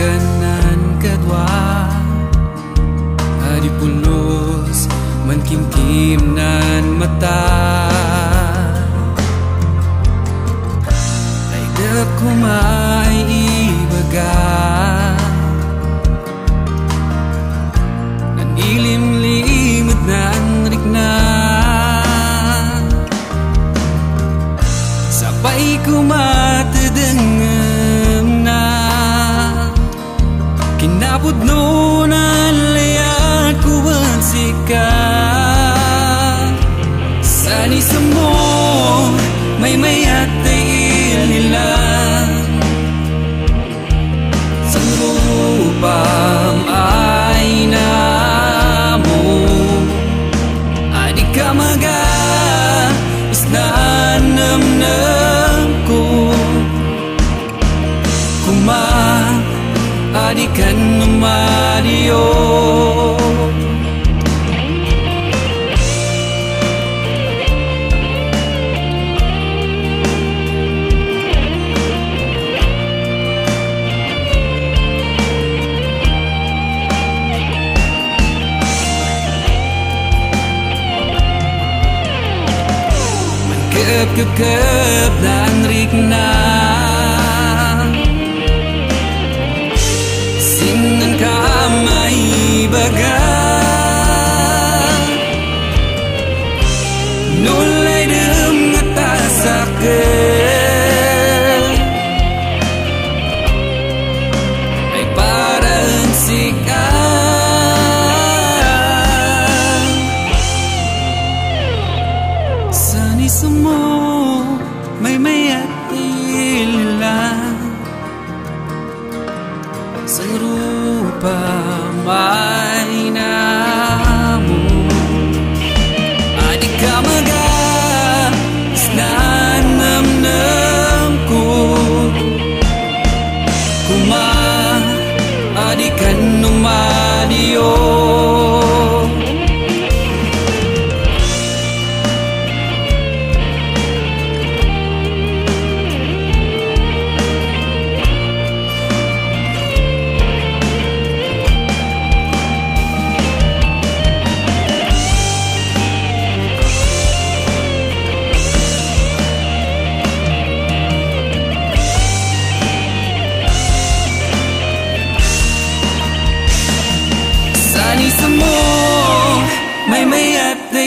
Kanan kadwa Adi pulos Mankimkim nan mata Ay kumay ibaga Nan ilim-limit nan rikna Sabay kumatadangam na Kinapudno na layat ko ang sikat Sani sa mo may mayat ay ililang Sang rupam ay namo Adik ka maga isnanam-nam ko Adikan numadiyo Magkep-kep dan rikna Sinan kamay baga Nulay dem ngatasakan Ay parang sikat Sani sumo may mayat ililang Sang rupa may namo Adik ka maga isnanam-nam ko Kuma adikan numadiyo Sani sa mo may mayat na